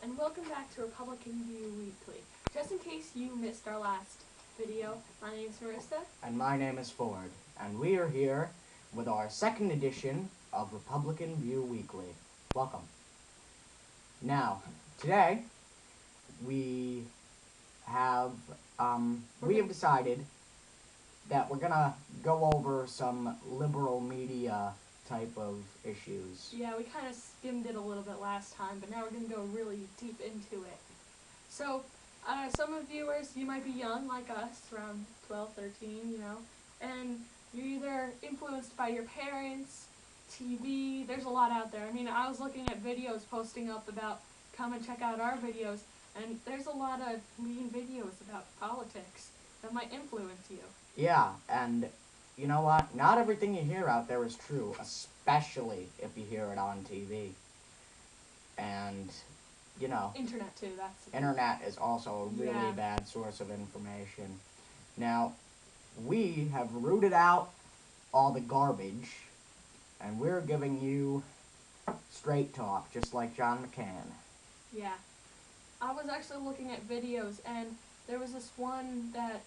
and welcome back to Republican View Weekly. Just in case you missed our last video, my name is Marissa. And my name is Ford, and we are here with our second edition of Republican View Weekly. Welcome. Now, today, we have decided that we're gonna go over some liberal media type of issues. Yeah, we kind of skimmed it a little bit last time, but now we're going to go really deep into it. So, some of viewers, you might be young like us, around 12, 13, and you're either influenced by your parents, TV, there's a lot out there. I mean, I was looking at videos posting up about come and check out our videos, and there's a lot of mean videos about politics that might influence you. Yeah, and you know what? Not everything you hear out there is true, especially if you hear it on TV. And, Internet too, that's... Internet is also a really bad source of information. Now, we have rooted out all the garbage, and we're giving you straight talk, just like John McCain. Yeah. I was actually looking at videos, and there was this one that...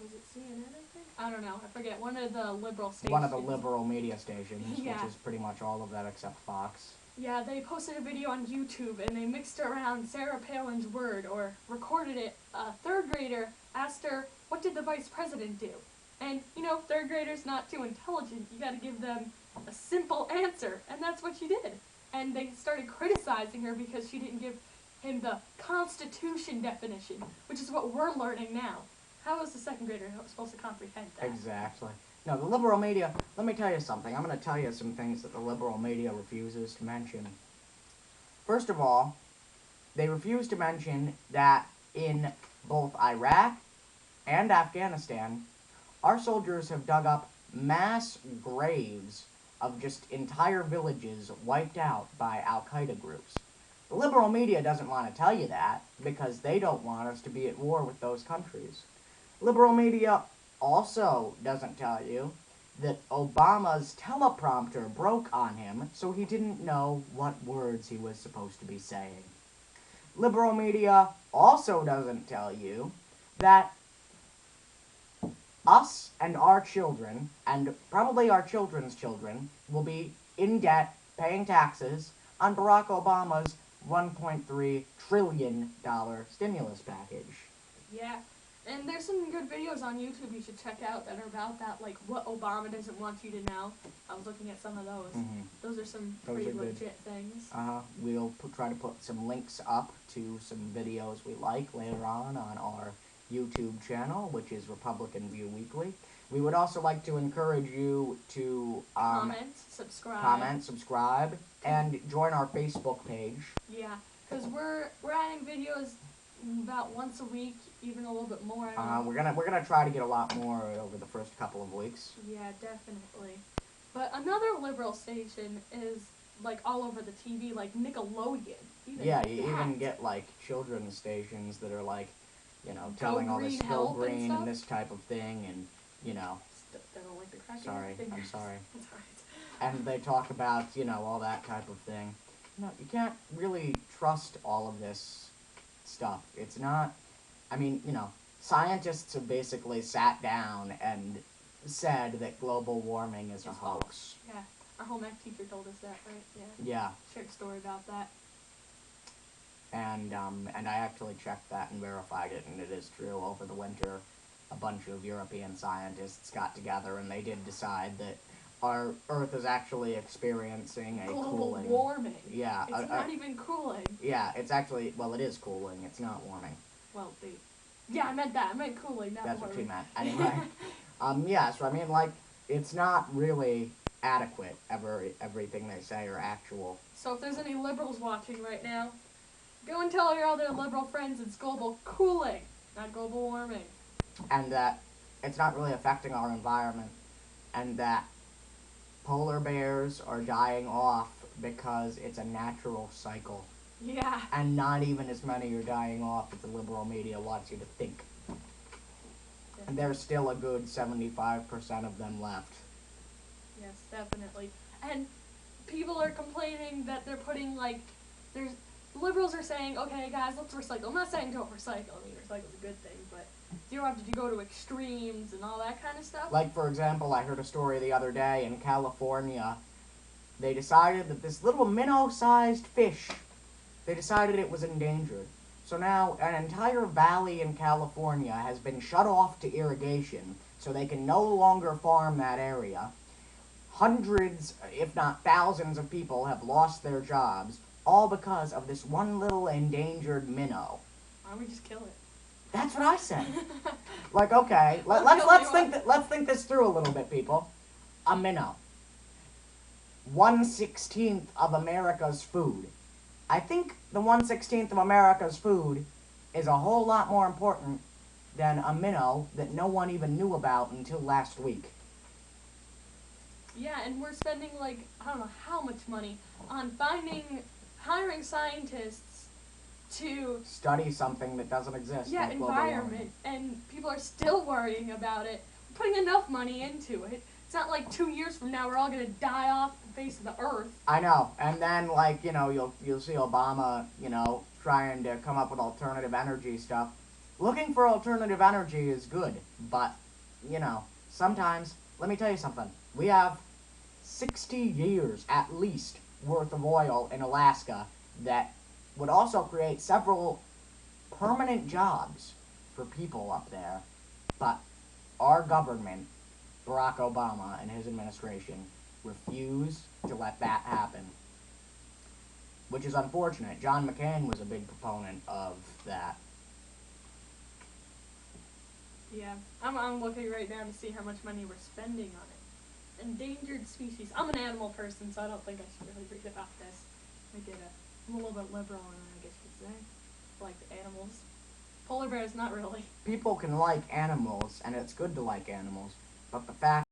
Was it CNN, I think? I don't know. I forget. One of the liberal stations. One of the liberal media stations, yeah. Which is pretty much all of that except Fox. Yeah, they posted a video on YouTube, and they mixed around Sarah Palin's word, or recorded it. A third grader asked her, what did the vice president do? And, third graders not too intelligent. You gotta give them a simple answer, and that's what she did. And they started criticizing her because she didn't give him the Constitution definition, which is what we're learning now. How is the second grader supposed to comprehend that? Exactly. No, the liberal media, let me tell you something. I'm going to tell you some things that the liberal media refuses to mention. First of all, they refuse to mention that in both Iraq and Afghanistan, our soldiers have dug up mass graves of just entire villages wiped out by Al-Qaeda groups. The liberal media doesn't want to tell you that because they don't want us to be at war with those countries. Liberal media also doesn't tell you that Obama's teleprompter broke on him, so he didn't know what words he was supposed to be saying. Liberal media also doesn't tell you that us and our children, and probably our children's children, will be in debt paying taxes on Barack Obama's $1.3 trillion stimulus package. Yeah. And there's some good videos on YouTube you should check out that are about that, like what Obama doesn't want you to know. I was looking at some of those. Mm-hmm. Those are some pretty legit things. We'll try to put some links up to some videos we like later on our YouTube channel, which is Republican View Weekly. We would also like to encourage you to comment, subscribe, and join our Facebook page. Yeah, because we're adding videos about once a week, even a little bit more. We're gonna try to get a lot more over the first couple of weeks. Yeah, definitely. But another liberal station is like all over the TV, like Nickelodeon. You even get like children's stations that are like, telling all this Go Green and this type of thing, and They don't like the cracking. Sorry, I'm sorry. That's alright. And they talk about all that type of thing. You can't really trust all of this stuff. It's not, scientists have basically sat down and said that global warming is a hoax. Yeah, our home ec teacher told us that, right? Yeah. Yeah. Shared a story about that. And I actually checked that and verified it, and it is true. Over the winter, a bunch of European scientists got together, and they did decide that our Earth is actually experiencing a global cooling. warming. Yeah. It's not even cooling. Yeah, it's actually, well, it is cooling. It's not warming. Well, yeah, I meant that. I meant cooling, not That's warming. what she meant. Anyway, yeah, so it's not really adequate, everything they say, or actual. So if there's any liberals watching right now, go and tell your other liberal friends it's global cooling, not global warming. And that it's not really affecting our environment, and that polar bears are dying off because it's a natural cycle. Yeah. And not even as many are dying off as the liberal media wants you to think. Yeah. And there's still a good 75% of them left. Yes, definitely. And people are complaining that they're putting, there's liberals are saying, okay, guys, let's recycle. I'm not saying don't recycle. I mean, recycle's a good thing, but you don't have to go to extremes and all that kind of stuff. Like, for example, I heard a story the other day in California. They decided that this little minnow-sized fish, they decided it was endangered. So now an entire valley in California has been shut off to irrigation, so they can no longer farm that area. Hundreds, if not thousands of people have lost their jobs, all because of this one little endangered minnow. Why don't we just kill it? That's what I said. Like, okay, let's think this through a little bit, people. A minnow. 1/16 of America's food. I think the 1/16 of America's food is a whole lot more important than a minnow that no one even knew about until last week. Yeah, and we're spending like, I don't know how much money on hiring scientists to Study something that doesn't exist. yeah, like global environment, warming. and people are still worrying about it. We're putting enough money into it. It's not like 2 years from now we're all gonna die off the face of the earth. I know, and then like you'll see Obama trying to come up with alternative energy stuff. Looking for alternative energy is good, but sometimes let me tell you something. We have 60 years at least worth of oil in Alaska that would also create several permanent jobs for people up there, but our government, Barack Obama and his administration, refuse to let that happen, which is unfortunate. John McCain was a big proponent of that. Yeah, I'm looking right now to see how much money we're spending on it. Endangered species. I'm an animal person, so I don't think I should really read about this. I get a little bit liberal, and I guess you could say. I like the animals. Polar bears, not really. People can like animals, and it's good to like animals, but the fact